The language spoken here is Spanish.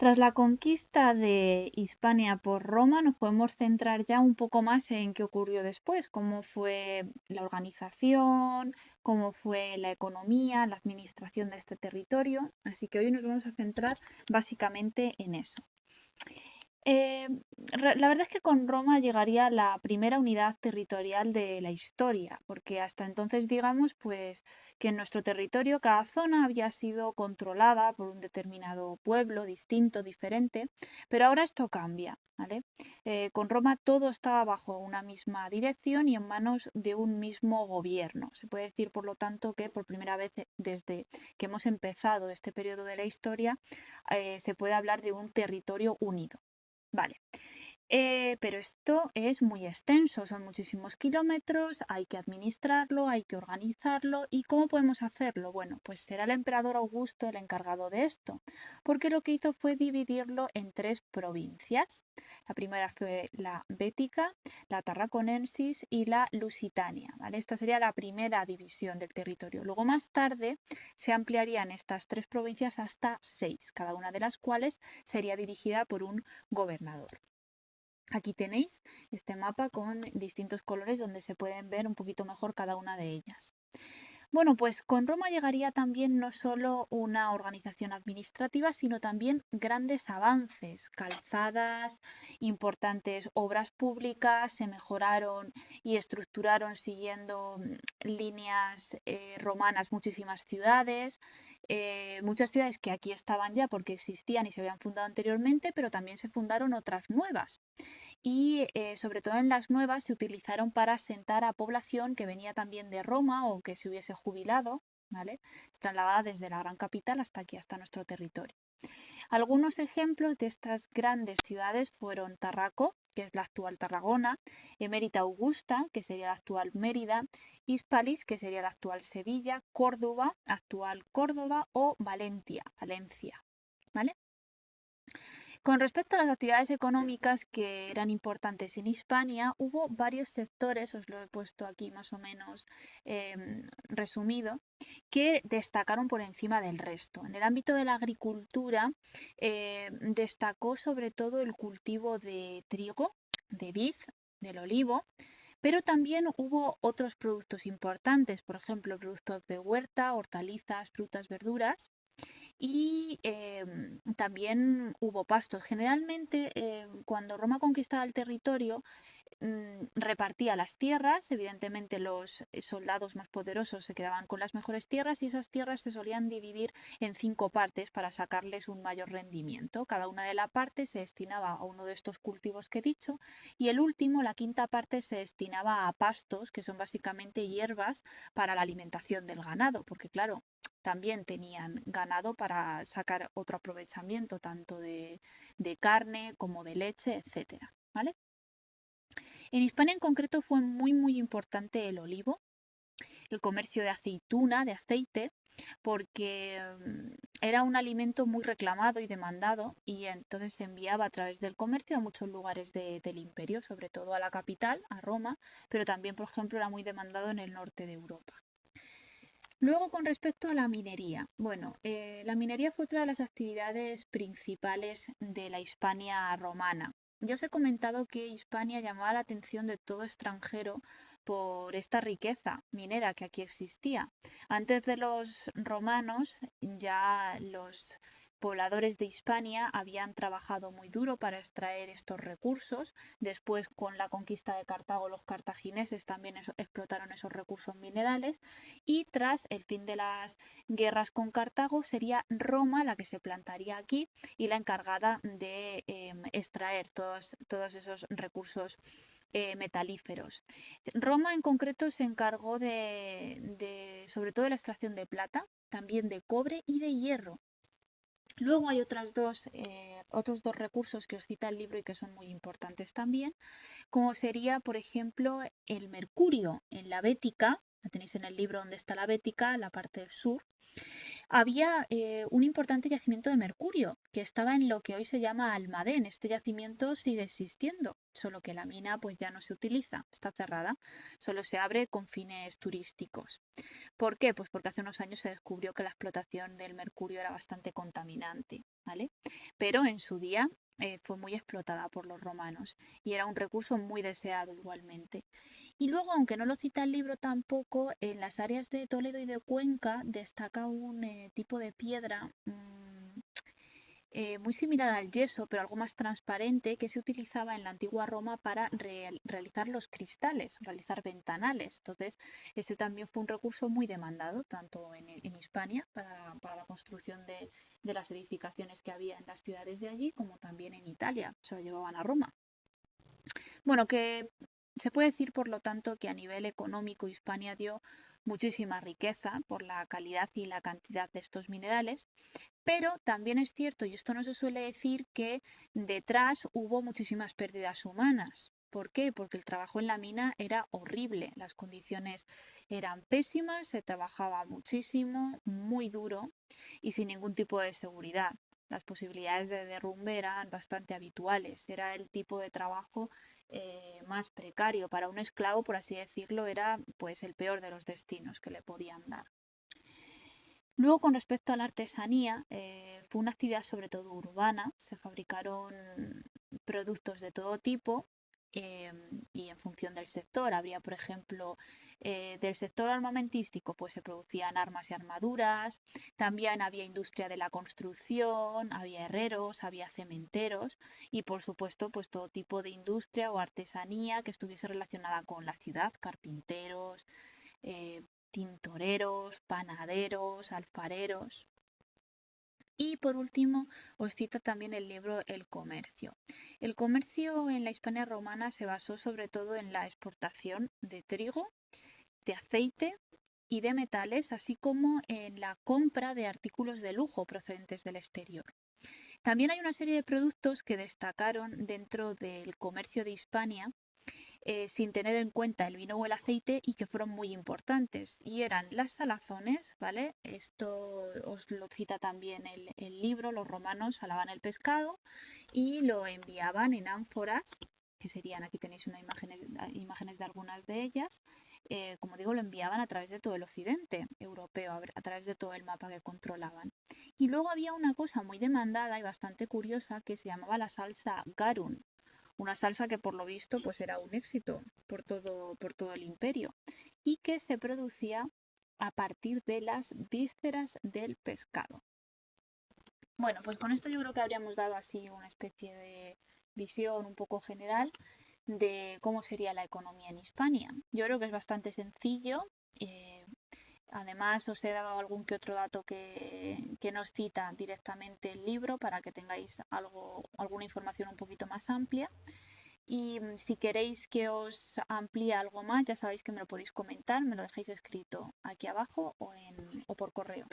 Tras la conquista de Hispania por Roma, nos podemos centrar ya un poco más en qué ocurrió después, cómo fue la organización, cómo fue la economía, la administración de este territorio. Así que hoy nos vamos a centrar básicamente en eso. Eh, la verdad es que con Roma llegaría la primera unidad territorial de la historia, porque hasta entonces, digamos, pues que en nuestro territorio cada zona había sido controlada por un determinado pueblo distinto, diferente, pero ahora esto cambia, ¿vale? Con Roma todo estaba bajo una misma dirección y en manos de un mismo gobierno. Se puede decir, por lo tanto, que por primera vez desde que hemos empezado este periodo de la historia, se puede hablar de un territorio unido. Vale. Pero esto es muy extenso, son muchísimos kilómetros, hay que administrarlo, hay que organizarlo. ¿Y cómo podemos hacerlo? Bueno, pues será el emperador Augusto el encargado de esto, porque lo que hizo fue dividirlo en tres provincias. La primera fue la Bética, la Tarraconensis y la Lusitania, ¿vale? Esta sería la primera división del territorio. Luego más tarde se ampliarían estas tres provincias hasta seis, cada una de las cuales sería dirigida por un gobernador. Aquí tenéis este mapa con distintos colores donde se pueden ver un poquito mejor cada una de ellas. Bueno, pues con Roma llegaría también no solo una organización administrativa, sino también grandes avances, calzadas, importantes obras públicas, se mejoraron y estructuraron siguiendo líneas romanas muchísimas ciudades, muchas ciudades que aquí estaban ya porque existían y se habían fundado anteriormente, pero también se fundaron otras nuevas y sobre todo en las nuevas se utilizaron para asentar a población que venía también de Roma o que se hubiese jubilado, ¿vale? Trasladada desde la gran capital hasta aquí, hasta nuestro territorio. Algunos ejemplos de estas grandes ciudades fueron Tarraco, que es la actual Tarragona, Emérita Augusta, que sería la actual Mérida, Hispalis, que sería la actual Sevilla, Córdoba, actual Córdoba o Valencia, Valencia, ¿vale? Con respecto a las actividades económicas que eran importantes en Hispania, hubo varios sectores, os lo he puesto aquí más o menos resumido, que destacaron por encima del resto. En el ámbito de la agricultura destacó sobre todo el cultivo de trigo, de vid, del olivo, pero también hubo otros productos importantes, por ejemplo, productos de huerta, hortalizas, frutas, verduras y también hubo pastos. Generalmente, cuando Roma conquistaba el territorio, repartía las tierras, evidentemente los soldados más poderosos se quedaban con las mejores tierras y esas tierras se solían dividir en 5 partes para sacarles un mayor rendimiento. Cada una de las partes se destinaba a uno de estos cultivos que he dicho y el último, la quinta parte, se destinaba a pastos, que son básicamente hierbas para la alimentación del ganado, porque claro, también tenían ganado para sacar otro aprovechamiento tanto de carne como de leche, etcétera, ¿vale? En Hispania en concreto fue muy importante el olivo, el comercio de aceituna, de aceite, porque era un alimento muy reclamado y demandado y entonces se enviaba a través del comercio a muchos lugares del imperio, sobre todo a la capital, a Roma, pero también, por ejemplo, era muy demandado en el norte de Europa. Luego, con respecto a la minería. Bueno, la minería fue otra de las actividades principales de la Hispania romana. Ya os he comentado que Hispania llamaba la atención de todo extranjero por esta riqueza minera que aquí existía. Antes de los romanos, ya los pobladores de Hispania habían trabajado muy duro para extraer estos recursos. Después, con la conquista de Cartago, los cartagineses también explotaron esos recursos minerales y tras el fin de las guerras con Cartago sería Roma la que se plantaría aquí y la encargada de extraer todos esos recursos metalíferos. Roma en concreto se encargó sobre todo de la extracción de plata, también de cobre y de hierro. Luego hay otros dos recursos que os cita el libro y que son muy importantes también, como sería, por ejemplo, el mercurio en la Bética. La tenéis en el libro donde está la Bética, la parte del sur. había un importante yacimiento de mercurio que estaba en lo que hoy se llama Almadén. Este yacimiento sigue existiendo, solo que la mina pues ya no se utiliza, está cerrada, solo se abre con fines turísticos. ¿Por qué? Pues porque hace unos años se descubrió que la explotación del mercurio era bastante contaminante, ¿vale? Pero en su día fue muy explotada por los romanos y era un recurso muy deseado igualmente. Y luego, aunque no lo cita el libro tampoco, en las áreas de Toledo y de Cuenca destaca un tipo de piedra muy similar al yeso, pero algo más transparente, que se utilizaba en la antigua Roma para realizar los cristales, realizar ventanales. Entonces, este también fue un recurso muy demandado, tanto en Hispania, para la construcción de las edificaciones que había en las ciudades de allí, como también en Italia, se lo llevaban a Roma. Bueno, que se puede decir, por lo tanto, que a nivel económico Hispania dio muchísima riqueza por la calidad y la cantidad de estos minerales, pero también es cierto, y esto no se suele decir, que detrás hubo muchísimas pérdidas humanas. ¿Por qué? Porque el trabajo en la mina era horrible, las condiciones eran pésimas, se trabajaba muchísimo, muy duro y sin ningún tipo de seguridad. Las posibilidades de derrumbe eran bastante habituales, era el tipo de trabajo más precario. Para un esclavo, por así decirlo, era pues el peor de los destinos que le podían dar. Luego, con respecto a la artesanía, fue una actividad sobre todo urbana, se fabricaron productos de todo tipo eh, y en función del sector. Habría, por ejemplo, del sector armamentístico, pues se producían armas y armaduras, también había industria de la construcción, había herreros, había cementeros y, por supuesto, pues todo tipo de industria o artesanía que estuviese relacionada con la ciudad, carpinteros, eh, tintoreros, panaderos, alfareros. Y por último, os cito también el libro El Comercio. El comercio en la Hispania romana se basó sobre todo en la exportación de trigo, de aceite y de metales, así como en la compra de artículos de lujo procedentes del exterior. También hay una serie de productos que destacaron dentro del comercio de Hispania sin tener en cuenta el vino o el aceite y que fueron muy importantes. Y eran las salazones, ¿vale? Esto os lo cita también el libro, los romanos salaban el pescado y lo enviaban en ánforas, que serían, aquí tenéis unas imágenes de algunas de ellas, como digo, lo enviaban a través de todo el occidente europeo, a través de todo el mapa que controlaban. Y luego había una cosa muy demandada y bastante curiosa que se llamaba la salsa garum, una salsa que por lo visto pues era un éxito por todo el imperio y que se producía a partir de las vísceras del pescado. Bueno, pues con esto yo creo que habríamos dado así una especie de visión un poco general de cómo sería la economía en Hispania. Yo creo que es bastante sencillo. Además, os he dado algún que otro dato que nos cita directamente el libro para que tengáis alguna información un poquito más amplia. Y si queréis que os amplíe algo más, ya sabéis que me lo podéis comentar, me lo dejáis escrito aquí abajo o por correo.